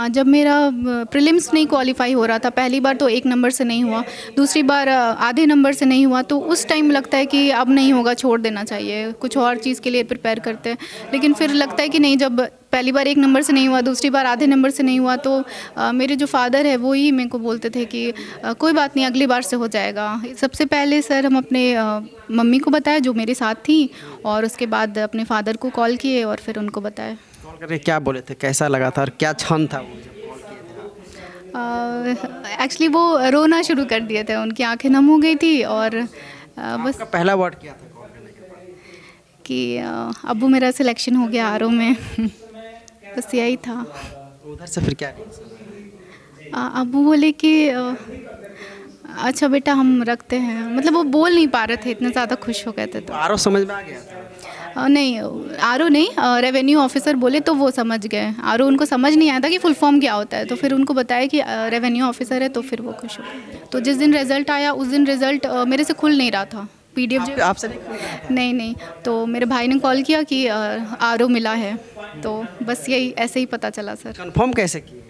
जब मेरा प्रीलिम्स नहीं क्वालिफाई हो रहा था, पहली बार तो 1 नंबर से नहीं हुआ, दूसरी बार आधे नंबर से नहीं हुआ, तो उस टाइम लगता है कि अब नहीं होगा, छोड़ देना चाहिए, कुछ और चीज़ के लिए प्रिपेयर करते हैं। लेकिन फिर लगता है कि नहीं, जब पहली बार 1 नंबर से नहीं हुआ, दूसरी बार आधे नंबर से नहीं हुआ, तो मेरे जो फादर है वो ही मेरे को बोलते थे कि कोई बात नहीं, अगली बार से हो जाएगा। सबसे पहले सर हम अपने मम्मी को बताया जो मेरे साथ थी, और उसके बाद अपने फादर को कॉल किए और फिर उनको बताया। कॉल करके क्या बोले थे, कैसा लगा था और क्या क्षण था वो जब कॉल किए थे? एक्चुअली वो रोना शुरू कर दिए थे, उनकी आंखें नम हो गई थी, और बस आपका पहला वर्ड क्या था कॉल करने के बाद? कि अब्बू मेरा सिलेक्शन हो गया आरओ में। बस यही था। तो उधर से फिर क्या reaction? अब्बू बोले कि अच्छा बेटा हम रखते हैं, मतलब वो बोल नहीं पा रहे थे, इतने ज़्यादा खुश हो गए थे। तो आरो समझ में आ गया था? नहीं, आरओ नहीं, रेवेन्यू ऑफिसर बोले तो वो समझ गए। आरओ उनको समझ नहीं आया था कि फुल फॉर्म क्या होता है, तो फिर उनको बताया कि रेवेन्यू ऑफिसर है, तो फिर वो खुश हो गए। तो जिस दिन रिज़ल्ट आया उस दिन रिज़ल्ट मेरे से खुल नहीं रहा था, पीडीएफ जो आपसे नहीं खुल रहा था? नहीं, तो मेरे भाई ने कॉल किया कि आरओ मिला है, तो बस यही ऐसे ही पता चला सर। कंफर्म कैसे किए?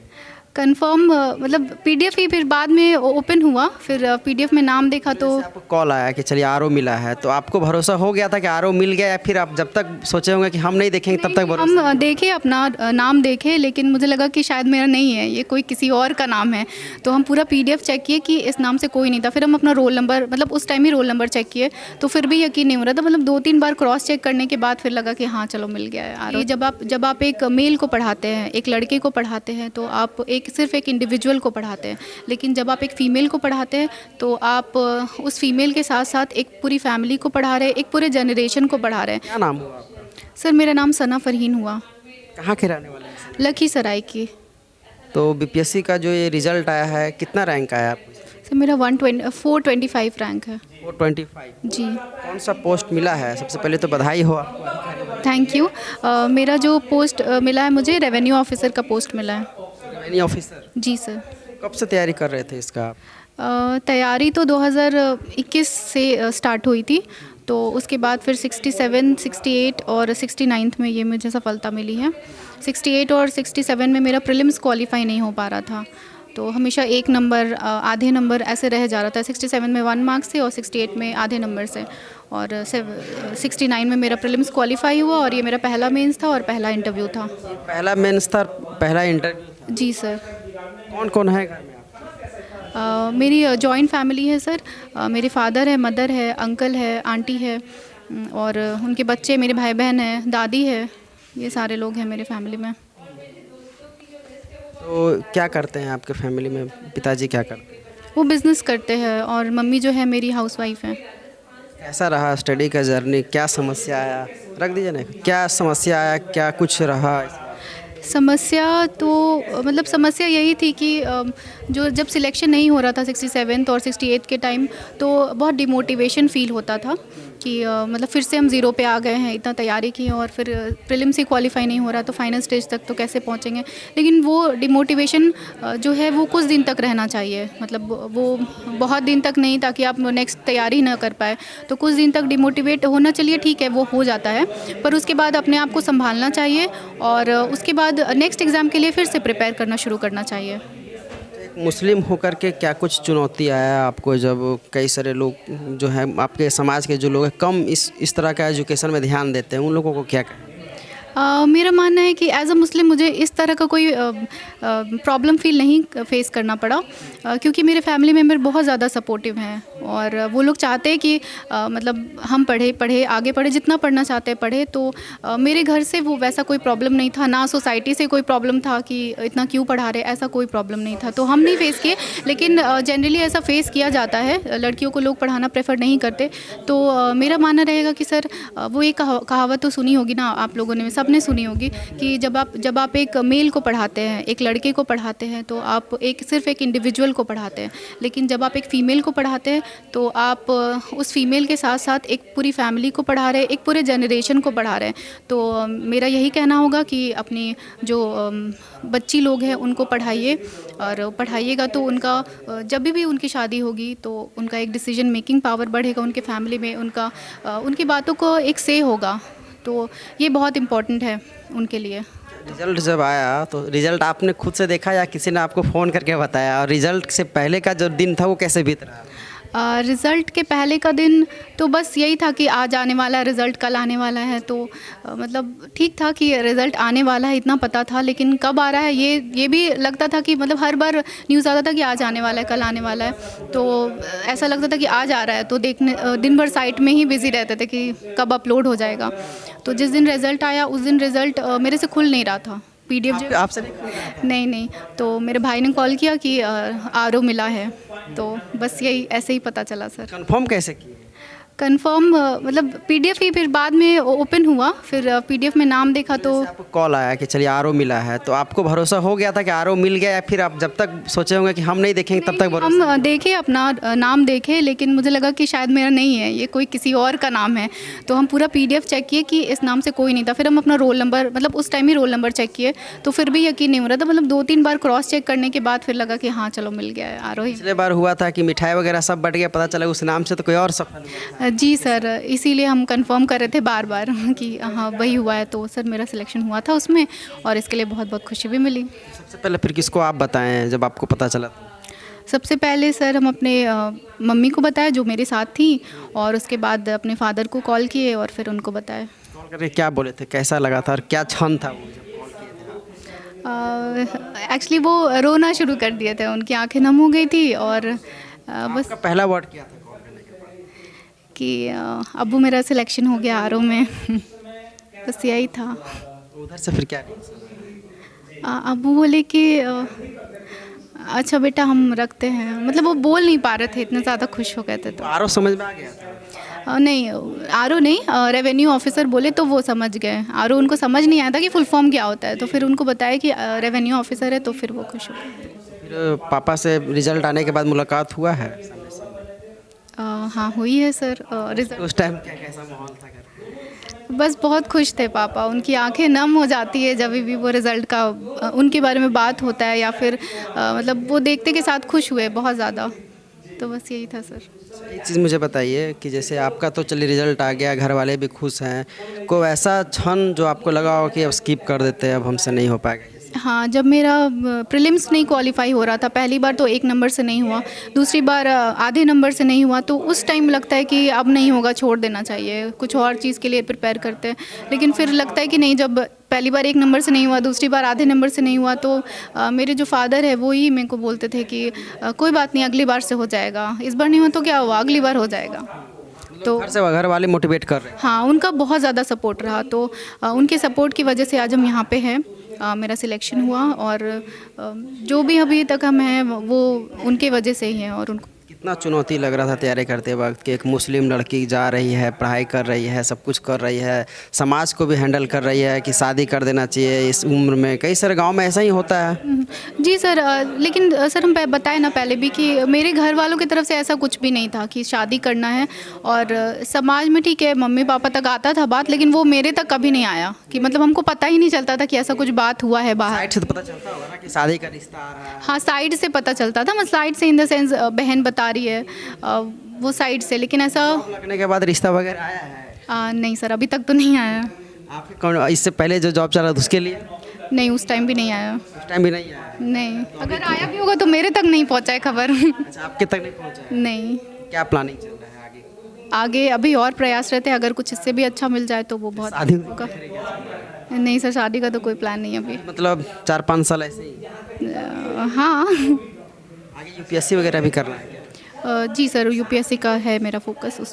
कंफर्म मतलब पीडीएफ ही फिर बाद में ओपन हुआ, फिर पीडीएफ में नाम देखा तो जैसे आपको कॉल आया कि चलिए आरओ मिला है, तो आपको भरोसा हो गया था कि आरओ मिल गया, या फिर आप जब तक सोचे होंगे कि हम नहीं देखेंगे तब तक भरोसा? हम देखे, अपना नाम देखे, लेकिन मुझे लगा कि शायद मेरा नहीं है, ये कोई किसी और का नाम है। तो हम पूरा पीडीएफ चेक किए कि इस नाम से कोई नहीं था। फिर हम अपना रोल नंबर, मतलब उस टाइम ही रोल नंबर चेक किए, तो फिर भी यकीन नहीं हो रहा था। मतलब 2-3 बार क्रॉस चेक करने के बाद फिर लगा कि हाँ चलो मिल गया है आरओ। जब आप एक मेल को पढ़ाते हैं, एक लड़के को पढ़ाते हैं, तो आप सिर्फ एक इंडिविजुअल को पढ़ाते हैं। लेकिन जब आप एक फ़ीमेल को पढ़ाते हैं, तो आप उस फीमेल के साथ साथ एक पूरी फैमिली को पढ़ा रहे हैं, एक पूरे जनरेशन को पढ़ा रहे हैं। क्या नाम हुआ आपका? सर मेरा नाम सना फरहीन हुआ, कहाँ के रहने वाले हैं? लखीसराय की। तो बीपीएससी का जो ये रिजल्ट आया है, कितना रैंक आया आपको? सर मेरा 425 रैंक है। 425? जी, कौन सा पोस्ट मिला है? सबसे पहले तो बधाई हो आपको। Thank you. मेरा जो पोस्ट मिला है, मुझे रेवेन्यू ऑफिसर का पोस्ट मिला है। Revenue officer? जी सर। कब से तैयारी कर रहे थे इसका आप? तैयारी तो 2021 से स्टार्ट हुई थी, तो उसके बाद फिर 67, 68 और 69 में ये मुझे सफलता मिली है। 68 और 67 में मेरा प्रीलिम्स क्वालिफाई नहीं हो पा रहा था, तो हमेशा 1 नंबर आधे नंबर ऐसे रह जा रहा था। 67 में 1 मार्क्स से और 68 में आधे नंबर से, और 69 में मेरा प्रीलिम्स क्वालिफाई हुआ, और ये मेरा पहला मेंस था और पहला इंटरव्यू था। पहला मेंस था, पहला इंटरव्यू? जी सर। कौन कौन है घर में? मेरी जॉइंट फैमिली है सर। मेरे फादर है, मदर है, अंकल है, आंटी है, और उनके बच्चे, मेरे भाई बहन हैं, दादी है, ये सारे लोग हैं मेरे फैमिली में। तो क्या करते हैं आपके फैमिली में? पिताजी क्या करते हैं? वो बिज़नेस करते हैं, और मम्मी जो है मेरी हाउसवाइफ है। कैसा रहा स्टडी का जर्नी? क्या समस्या आया? रख दीजिए ना, क्या समस्या आया, क्या कुछ रहा? समस्या तो मतलब समस्या यही थी कि जो जब सिलेक्शन नहीं हो रहा था 67 और 68 के टाइम, तो बहुत डिमोटिवेशन फ़ील होता था कि मतलब फिर से हम ज़ीरो पे आ गए हैं, इतना तैयारी की और फिर प्रीलिम्स ही क्वालिफाई नहीं हो रहा, तो फाइनल स्टेज तक तो कैसे पहुंचेंगे। लेकिन वो डिमोटिवेशन जो है वो कुछ दिन तक रहना चाहिए, मतलब वो बहुत दिन तक नहीं, ताकि आप नेक्स्ट तैयारी ना कर पाए। तो कुछ दिन तक डिमोटिवेट होना, चलिए ठीक है वो हो जाता है, पर उसके बाद अपने आप को संभालना चाहिए, और उसके बाद नेक्स्ट एग्ज़ाम के लिए फिर से प्रिपेयर करना शुरू करना चाहिए। मुस्लिम होकर के क्या कुछ चुनौती आया आपको, जब कई सारे लोग जो है आपके समाज के जो लोग हैं कम इस तरह का एजुकेशन में ध्यान देते हैं, उन लोगों को क्या कहें? मेरा मानना है कि एज़ अ मुस्लिम मुझे इस तरह का कोई प्रॉब्लम फ़ील नहीं फेस करना पड़ा, क्योंकि मेरे फैमिली मेम्बर बहुत ज़्यादा सपोर्टिव हैं, और वो लोग चाहते हैं कि मतलब हम पढ़े आगे पढ़े, जितना पढ़ना चाहते हैं पढ़े। तो मेरे घर से वो वैसा कोई प्रॉब्लम नहीं था, ना सोसाइटी से कोई प्रॉब्लम था कि इतना क्यों पढ़ा रहे, ऐसा कोई प्रॉब्लम नहीं था, तो हम नहीं फेस किए। लेकिन जनरली ऐसा फेस किया जाता है, लड़कियों को लोग पढ़ाना प्रेफर नहीं करते। तो मेरा मानना रहेगा कि सर वो एक कहावत तो सुनी होगी ना आप लोगों ने, सबने सुनी होगी कि जब आप एक मेल को पढ़ाते हैं, एक लड़के को पढ़ाते हैं, तो आप सिर्फ एक इंडिविजुअल को पढ़ाते हैं। लेकिन जब आप एक फ़ीमेल को पढ़ाते हैं, तो आप उस फीमेल के साथ साथ एक पूरी फैमिली को पढ़ा रहे हैं, एक पूरे जनरेशन को पढ़ा रहे हैं। तो मेरा यही कहना होगा कि अपनी जो बच्ची लोग हैं उनको पढ़ाइए, और पढ़ाइएगा तो उनका जब भी उनकी शादी होगी तो उनका एक डिसीजन मेकिंग पावर बढ़ेगा, उनके फैमिली में उनकी बातों को एक से होगा, तो ये बहुत इम्पोर्टेंट है उनके लिए। रिजल्ट जब आया तो रिजल्ट आपने खुद से देखा या किसी ने आपको फ़ोन करके बताया, और रिजल्ट से पहले का जो दिन था वो कैसे बीत रहा? रिज़ल्ट के पहले का दिन तो बस यही था कि आज आने वाला है रिज़ल्ट, कल आने वाला है, तो मतलब ठीक था कि रिज़ल्ट आने वाला है, इतना पता था। लेकिन कब आ रहा है ये भी लगता था कि मतलब हर बार न्यूज़ आता था कि आज आने वाला है, कल आने वाला है, तो ऐसा लगता था कि आज आ रहा है, तो देखने दिन भर साइट में ही बिज़ी रहते थे कि कब अपलोड हो जाएगा। तो जिस दिन रिज़ल्ट आया उस दिन रिज़ल्ट मेरे से खुल नहीं रहा था। PDF जो आपसे नहीं, तो मेरे भाई ने कॉल किया कि RO मिला है, तो बस यही ऐसे ही पता चला सर। कंफर्म कैसे किए? कंफर्म मतलब PDF ही फिर बाद में ओपन हुआ, फिर PDF में नाम देखा तो आपको कॉल आया कि चलिए RO मिला है, तो आपको भरोसा हो गया था कि RO मिल गया, या फिर आप जब तक सोचे होंगे कि हम नहीं देखेंगे तब तक भरोसा? हम देखे अपना नाम देखे, लेकिन मुझे लगा कि शायद मेरा नहीं है, ये कोई किसी और का नाम है, तो हम पूरा PDF चेक किए कि इस नाम से कोई नहीं था। फिर हम अपना रोल नंबर, मतलब उस टाइम ही रोल नंबर चेक किए, तो फिर भी यकीन नहीं हो रहा था। मतलब 2-3 बार क्रॉस चेक करने के बाद फिर लगा कि हाँ चलो मिल गया है RO ही। पिछले बार हुआ था कि मिठाई वगैरह सब बट गया, पता चला उस नाम से तो कोई और सफल हुआ। जी सर, इसीलिए हम कंफर्म कर रहे थे बार बार कि हाँ वही हुआ है। तो सर मेरा सिलेक्शन हुआ था उसमें, और इसके लिए बहुत बहुत खुशी भी मिली। सबसे पहले फिर किसको आप बताएं जब आपको पता चला? सबसे पहले सर हम अपने मम्मी को बताया जो मेरे साथ थी, और उसके बाद अपने फादर को कॉल किए और फिर उनको बताया। कॉल करके क्या बोले थे, कैसा लगा था और क्या क्षण था वो जब कॉल किए थे? एक्चुअली वो रोना शुरू कर दिए थे, उनकी आंखें नम हो गई थी, और बस आपका पहला वर्ड क्या था कॉल करने के बाद? कि अब्बू मेरा सिलेक्शन हो गया RO में। बस यही था। उधर से फिर क्या reaction? अब्बू बोले कि अच्छा बेटा हम रखते हैं, मतलब वो बोल नहीं पा रहे थे, इतने ज़्यादा खुश हो गए थे। तो RO समझ में आ गया था? नहीं, RO नहीं, रेवेन्यू ऑफिसर बोले तो वो समझ गए। RO उनको समझ नहीं आया था कि फुल फॉर्म क्या होता है, तो फिर उनको बताया कि रेवेन्यू ऑफिसर है, तो फिर वो खुश हो गए। फिर पापा से रिजल्ट आने के बाद मुलाकात हुआ है? हाँ हुई है सर। रिजल्ट उस टाइम क्या कैसा माहौल था घर पे? बस बहुत खुश थे पापा, उनकी आंखें नम हो जाती है जब भी वो रिज़ल्ट का उनके बारे में बात होता है, या फिर मतलब वो देखते के साथ खुश हुए बहुत ज़्यादा। तो बस यही था सर। एक चीज़ मुझे बताइए कि जैसे आपका तो चलिए रिजल्ट आ गया, घर वाले भी खुश हैं, कोई ऐसा क्षण जो आपको लगा हो कि अब स्किप कर देते हैं, अब हमसे नहीं हो पाएगा? हाँ, जब मेरा प्रीलिम्स नहीं क्वालिफाई हो रहा था, पहली बार तो 1 नंबर से नहीं हुआ, दूसरी बार आधे नंबर से नहीं हुआ, तो उस टाइम लगता है कि अब नहीं होगा, छोड़ देना चाहिए, कुछ और चीज़ के लिए प्रिपेयर करते हैं। लेकिन फिर लगता है कि नहीं, जब पहली बार 1 नंबर से नहीं हुआ, दूसरी बार आधे नंबर से नहीं हुआ, तो मेरे जो फादर है वो ही मेरे को बोलते थे कि कोई बात नहीं, अगली बार से हो जाएगा, इस बार नहीं हुआ तो क्या हुआ, अगली बार हो जाएगा। तो घर से घर वाले मोटिवेट कर रहे हैं? हाँ, उनका बहुत ज़्यादा सपोर्ट रहा, तो उनके सपोर्ट की वजह से आज हम यहाँ पे हैं। मेरा सिलेक्शन हुआ, और जो भी अभी तक हम हैं वो उनके वजह से ही हैं। और उनको कितना चुनौती लग रहा था तैयारी करते वक्त कि एक मुस्लिम लड़की जा रही है, पढ़ाई कर रही है, सब कुछ कर रही है, समाज को भी हैंडल कर रही है कि शादी कर देना चाहिए इस उम्र में? कई सारे गांव में ऐसा ही होता है। जी सर, लेकिन सर हम बताए ना पहले भी कि मेरे घर वालों की तरफ से ऐसा कुछ भी नहीं था कि शादी करना है। और समाज में ठीक है, मम्मी पापा तक आता था बात, लेकिन वो मेरे तक कभी नहीं आया कि मतलब हमको पता ही नहीं चलता था कि ऐसा कुछ बात हुआ है बाहर। साइड से तो पता चलता होगा ना कि शादी का रिश्ता आ रहा है? हाँ, साइड से पता चलता था, मैं साइड से इन द सेंस बहन बता रही है, वो साइड से, लेकिन ऐसा लगने के बाद रिश्ता वगैरह आया है? नहीं सर, अभी तक तो नहीं आया। आपके कौन इससे पहले जो जॉब चल रहा था उसके लिए? नहीं, उस टाइम भी नहीं आया। उस टाइम भी नहीं आया? नहीं, अगर आया भी होगा तो मेरे तक नहीं पहुंचा है खबर। अच्छा, आपके तक नहीं पहुंचा है? नहीं, क्या प्लानिंग चल रहा है आगे? आगे अभी और प्रयास रहते हैं, अगर कुछ इससे भी अच्छा मिल जाए तो वो बहुत शादी होगा। नहीं सर, शादी का तो कोई प्लान नहीं है अभी। मतलब 4-5 साल ऐसे ही? हाँ। आगे UPSC वगैरह भी करना है क्या? जी सर, UPSC का है मेरा फोकस उस